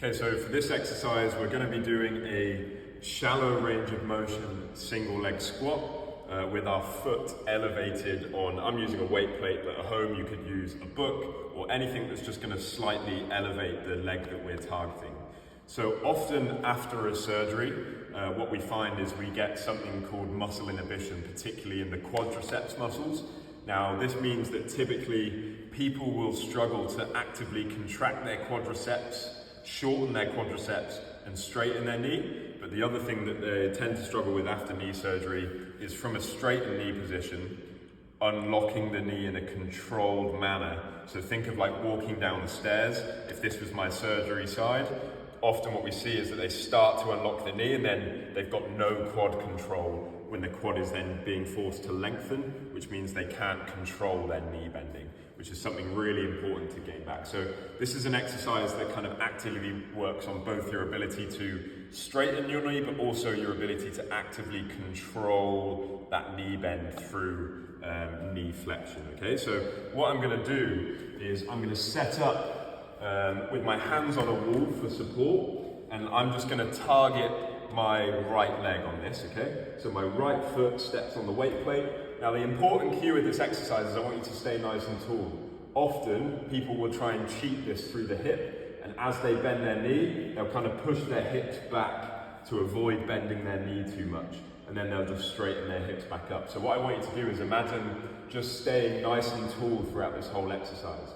Okay, so for this exercise, we're going to be doing a shallow range of motion single leg squat with our foot elevated on, I'm using a weight plate, but at home you could use a book or anything that's just going to slightly elevate the leg that we're targeting. So often after a surgery, what we find is we get something called muscle inhibition, particularly in the quadriceps muscles. Now, this means that typically people will struggle to actively contract their quadriceps, shorten their quadriceps and straighten their knee. But the other thing that they tend to struggle with after knee surgery is from a straightened knee position, unlocking the knee in a controlled manner. So think of like walking down the stairs. If this was my surgery side, often what we see is that they start to unlock the knee and then they've got no quad control when the quad is then being forced to lengthen, which means they can't control their knee bending, which is something really important to gain back. So this is an exercise that kind of actively works on both your ability to straighten your knee, but also your ability to actively control that knee bend through knee flexion, okay? So what I'm gonna do is I'm gonna set up with my hands on a wall for support, and I'm just gonna target my right leg on this, okay? So my right foot steps on the weight plate. Now the important key with this exercise is I want you to stay nice and tall. Often people will try and cheat this through the hip, and as they bend their knee, they'll kind of push their hips back to avoid bending their knee too much, and then they'll just straighten their hips back up. So what I want you to do is imagine just staying nice and tall throughout this whole exercise.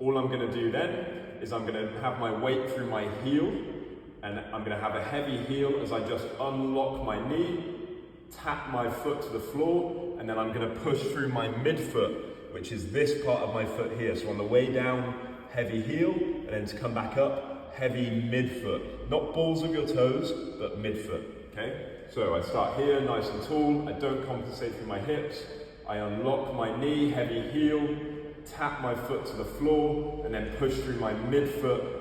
All I'm gonna do then is I'm gonna have my weight through my heel, and I'm gonna have a heavy heel as I just unlock my knee, tap my foot to the floor, and then I'm gonna push through my midfoot, which is this part of my foot here. So on the way down, heavy heel, and then to come back up, heavy midfoot. Not balls of your toes, but midfoot, okay? So I start here, nice and tall. I don't compensate through my hips. I unlock my knee, heavy heel, tap my foot to the floor, and then push through my midfoot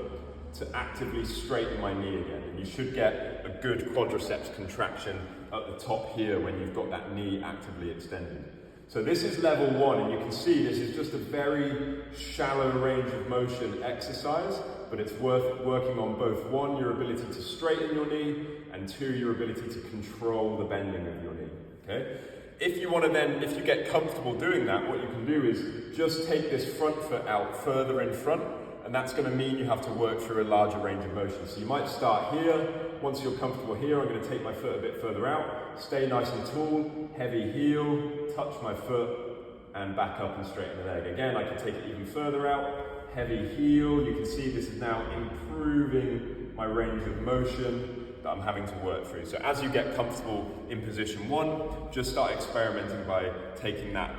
to actively straighten my knee again. And you should get a good quadriceps contraction at the top here when you've got that knee actively extended. So this is level one, and you can see this is just a very shallow range of motion exercise, but it's worth working on both one, your ability to straighten your knee, and two, your ability to control the bending of your knee, okay? If you want to then, if you get comfortable doing that, what you can do is just take this front foot out further in front, and that's going to mean you have to work through a larger range of motion. So you might start here. Once you're comfortable here, I'm going to take my foot a bit further out, stay nice and tall, heavy heel, touch my foot, and back up and straighten the leg. Again, I can take it even further out, heavy heel. You can see this is now improving my range of motion that I'm having to work through. So as you get comfortable in position one, just start experimenting by taking that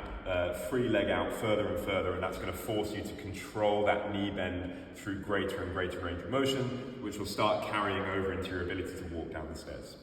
free leg out further and further, and that's going to force you to control that knee bend through greater and greater range of motion, which will start carrying over into your ability to walk down the stairs.